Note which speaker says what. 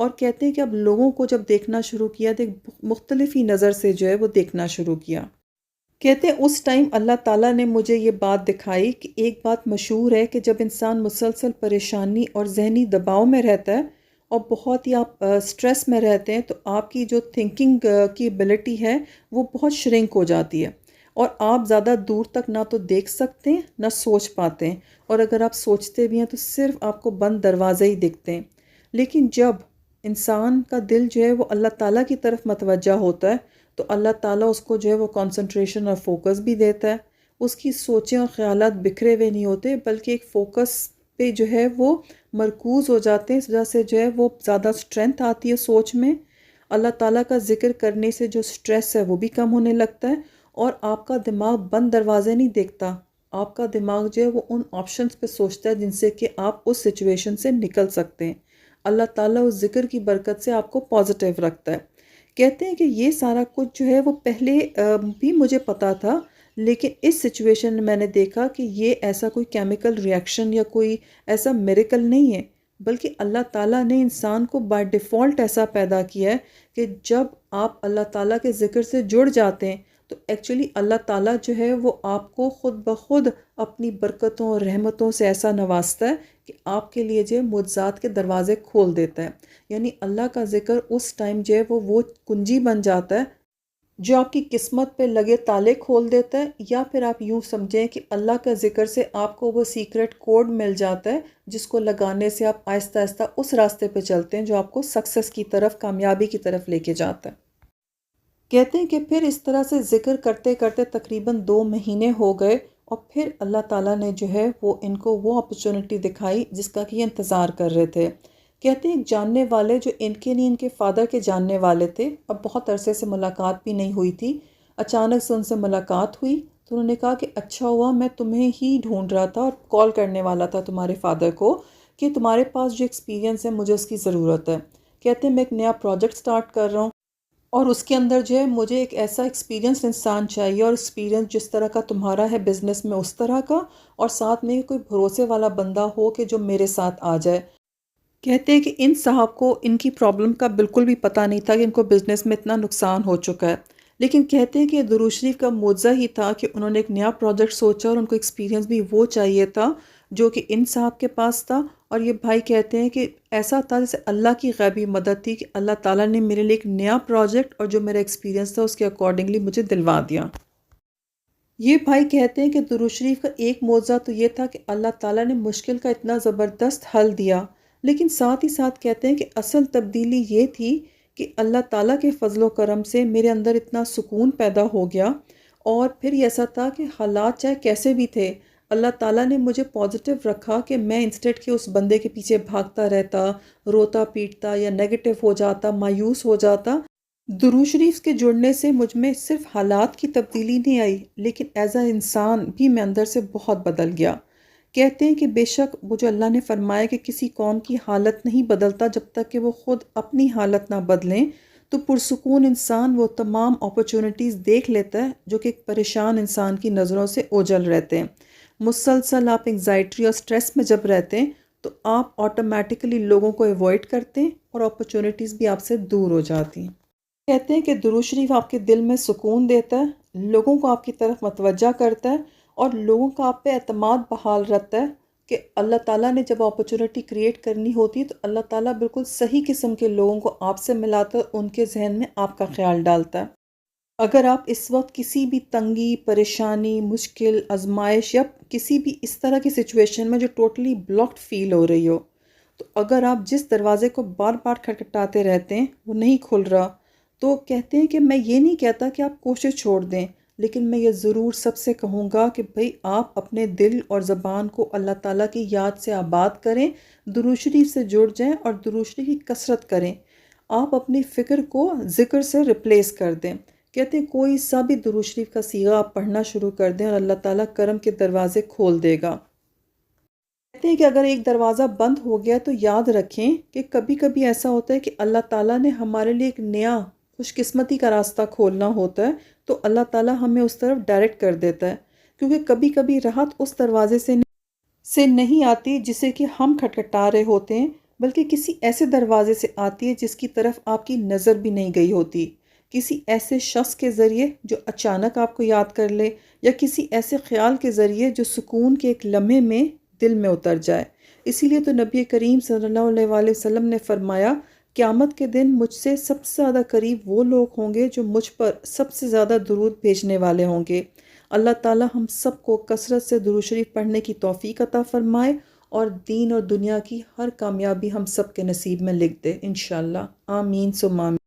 Speaker 1: اور کہتے ہیں کہ اب لوگوں کو جب دیکھنا شروع کیا تو ایک مختلف ہی نظر سے جو ہے وہ دیکھنا شروع کیا۔ کہتے ہیں اس ٹائم اللہ تعالیٰ نے مجھے یہ بات دکھائی کہ ایک بات مشہور ہے کہ جب انسان مسلسل پریشانی اور ذہنی دباؤ میں رہتا ہے اور بہت ہی آپ سٹریس میں رہتے ہیں تو آپ کی جو تھنکنگ کی ایبلٹی ہے وہ بہت شرنک ہو جاتی ہے، اور آپ زیادہ دور تک نہ تو دیکھ سکتے ہیں نہ سوچ پاتے ہیں، اور اگر آپ سوچتے بھی ہیں تو صرف آپ کو بند دروازے ہی دکھتے ہیں۔ لیکن جب انسان کا دل جو ہے وہ اللہ تعالیٰ کی طرف متوجہ ہوتا ہے تو اللہ تعالیٰ اس کو جو ہے وہ کنسنٹریشن اور فوکس بھی دیتا ہے۔ اس کی سوچیں اور خیالات بکھرے ہوئے نہیں ہوتے بلکہ ایک فوکس پہ جو ہے وہ مرکوز ہو جاتے ہیں، اس وجہ سے جو ہے وہ زیادہ سٹرینتھ آتی ہے سوچ میں۔ اللہ تعالیٰ کا ذکر کرنے سے جو سٹریس ہے وہ بھی کم ہونے لگتا ہے، اور آپ کا دماغ بند دروازے نہیں دیکھتا، آپ کا دماغ جو ہے وہ ان آپشنز پہ سوچتا ہے جن سے کہ آپ اس سچویشن سے نکل سکتے ہیں۔ اللہ تعالیٰ اس ذکر کی برکت سے آپ کو پازیٹیو رکھتا ہے۔ کہتے ہیں کہ یہ سارا کچھ جو ہے وہ پہلے بھی مجھے پتا تھا، لیکن اس سچویشن میں نے دیکھا کہ یہ ایسا کوئی کیمیکل ریاکشن یا کوئی ایسا میریکل نہیں ہے، بلکہ اللہ تعالیٰ نے انسان کو بائی ڈیفالٹ ایسا پیدا کیا ہے کہ جب آپ اللہ تعالیٰ کے ذکر سے جڑ جاتے ہیں تو ایکچولی اللہ تعالیٰ جو ہے وہ آپ کو خود بخود اپنی برکتوں اور رحمتوں سے ایسا نوازتا ہے کہ آپ کے لیے جو ہے معجزات کے دروازے کھول دیتا ہے۔ یعنی اللہ کا ذکر اس ٹائم جو ہے وہ کنجی بن جاتا ہے جو آپ کی قسمت پہ لگے تالے کھول دیتا ہے، یا پھر آپ یوں سمجھیں کہ اللہ کا ذکر سے آپ کو وہ سیکرٹ کوڈ مل جاتا ہے جس کو لگانے سے آپ آہستہ آہستہ اس راستے پہ چلتے ہیں جو آپ کو سکسیس کی طرف، کامیابی کی طرف لے کے جاتا ہے۔ کہتے ہیں کہ پھر اس طرح سے ذکر کرتے کرتے تقریباً 2 مہینے ہو گئے، اور پھر اللہ تعالیٰ نے جو ہے وہ ان کو وہ اپرچونٹی دکھائی جس کا کہ یہ انتظار کر رہے تھے۔ کہتے ہیں ایک جاننے والے جو ان کے نہیں ان کے فادر کے جاننے والے تھے، اب بہت عرصے سے ملاقات بھی نہیں ہوئی تھی، اچانک سے ان سے ملاقات ہوئی تو انہوں نے کہا کہ اچھا ہوا، میں تمہیں ہی ڈھونڈ رہا تھا اور کال کرنے والا تھا تمہارے فادر کو کہ تمہارے پاس جو ایکسپیرینس ہے مجھے اس کی ضرورت ہے۔ کہتے ہیں میں ایک نیا پروجیکٹ سٹارٹ کر رہا ہوں اور اس کے اندر جو ہے مجھے ایک ایسا ایکسپیرینس انسان چاہیے، اور ایکسپیرینس جس طرح کا تمہارا ہے بزنس میں اس طرح کا، اور ساتھ میں کوئی بھروسے والا بندہ ہو کہ جو میرے ساتھ آ جائے۔ کہتے ہیں کہ ان صاحب کو ان کی پرابلم کا بالکل بھی پتہ نہیں تھا کہ ان کو بزنس میں اتنا نقصان ہو چکا ہے، لیکن کہتے ہیں کہ درود شریف کا معجزہ ہی تھا کہ انہوں نے ایک نیا پروجیکٹ سوچا اور ان کو ایکسپیرینس بھی وہ چاہیے تھا جو کہ ان صاحب کے پاس تھا۔ اور یہ بھائی کہتے ہیں کہ ایسا تھا جیسے اللہ کی غیبی مدد تھی کہ اللہ تعالیٰ نے میرے لیے ایک نیا پروجیکٹ اور جو میرا ایکسپیرینس تھا اس کے اکارڈنگلی مجھے دلوا دیا۔ یہ بھائی کہتے ہیں کہ درود شریف کا ایک معجزہ تو یہ تھا کہ اللہ تعالیٰ نے مشکل کا اتنا زبردست حل دیا، لیکن ساتھ ہی ساتھ کہتے ہیں کہ اصل تبدیلی یہ تھی کہ اللہ تعالیٰ کے فضل و کرم سے میرے اندر اتنا سکون پیدا ہو گیا، اور پھر یہ ایسا تھا کہ حالات چاہے کیسے بھی تھے اللہ تعالیٰ نے مجھے پازیٹیو رکھا کہ میں انسٹیڈ کہ اس بندے کے پیچھے بھاگتا رہتا، روتا پیٹتا یا نیگیٹو ہو جاتا، مایوس ہو جاتا، درود شریف کے جڑنے سے مجھ میں صرف حالات کی تبدیلی نہیں آئی لیکن ایز اے انسان بھی میں اندر سے بہت بدل گیا۔ کہتے ہیں کہ بے شک وہ جو اللہ نے فرمایا کہ کسی قوم کی حالت نہیں بدلتا جب تک کہ وہ خود اپنی حالت نہ بدلیں، تو پرسکون انسان وہ تمام اپرچونٹیز دیکھ لیتا ہے جو کہ ایک پریشان انسان کی نظروں سے اوجھل رہتے ہیں۔ مسلسل آپ انگزائٹی اور سٹریس میں جب رہتے ہیں تو آپ آٹومیٹکلی لوگوں کو ایوائڈ کرتے ہیں اور اپرچونٹیز بھی آپ سے دور ہو جاتی ہیں۔ کہتے ہیں کہ درود شریف آپ کے دل میں سکون دیتا ہے، لوگوں کو آپ کی طرف متوجہ کرتا ہے، اور لوگوں کا آپ پہ اعتماد بحال رہتا ہے کہ اللہ تعالیٰ نے جب اپرچونٹی کریٹ کرنی ہوتی ہے تو اللہ تعالیٰ بالکل صحیح قسم کے لوگوں کو آپ سے ملاتا ہے، ان کے ذہن میں آپ کا خیال ڈالتا ہے۔ اگر آپ اس وقت کسی بھی تنگی، پریشانی، مشکل، آزمائش یا کسی بھی اس طرح کی سچویشن میں جو ٹوٹلی بلاکڈ فیل ہو رہی ہو، تو اگر آپ جس دروازے کو بار بار کھٹکھٹاتے رہتے ہیں وہ نہیں کھل رہا، تو کہتے ہیں کہ میں یہ نہیں کہتا کہ آپ کوشش چھوڑ دیں، لیکن میں یہ ضرور سب سے کہوں گا کہ بھئی آپ اپنے دل اور زبان کو اللہ تعالیٰ کی یاد سے آباد کریں، درود شریف سے جڑ جائیں اور درود شریف کی کثرت کریں۔ آپ اپنی فکر کو ذکر سے ریپلیس کر دیں۔ کہتے ہیں کوئی سا بھی درود شریف کا صیغہ آپ پڑھنا شروع کر دیں اور اللہ تعالیٰ کرم کے دروازے کھول دے گا۔ کہتے ہیں کہ اگر ایک دروازہ بند ہو گیا تو یاد رکھیں کہ کبھی کبھی ایسا ہوتا ہے کہ اللہ تعالیٰ نے ہمارے لیے ایک نیا خوش قسمتی کا راستہ کھولنا ہوتا ہے، تو اللہ تعالیٰ ہمیں اس طرف ڈائریکٹ کر دیتا ہے، کیونکہ کبھی کبھی راحت اس دروازے سے نہیں آتی جسے کہ ہم کھٹکھٹا رہے ہوتے ہیں، بلکہ کسی ایسے دروازے سے آتی ہے جس کی طرف آپ کی نظر بھی نہیں گئی ہوتی، کسی ایسے شخص کے ذریعے جو اچانک آپ کو یاد کر لے، یا کسی ایسے خیال کے ذریعے جو سکون کے ایک لمحے میں دل میں اتر جائے۔ اسی لیے تو نبی کریم صلی اللہ علیہ وآلہ وسلم نے فرمایا، قیامت کے دن مجھ سے سب سے زیادہ قریب وہ لوگ ہوں گے جو مجھ پر سب سے زیادہ درود بھیجنے والے ہوں گے۔ اللہ تعالی ہم سب کو کثرت سے درود شریف پڑھنے کی توفیق عطا فرمائے، اور دین اور دنیا کی ہر کامیابی ہم سب کے نصیب میں لکھ دے انشاءاللہ، آمین ثم آمین۔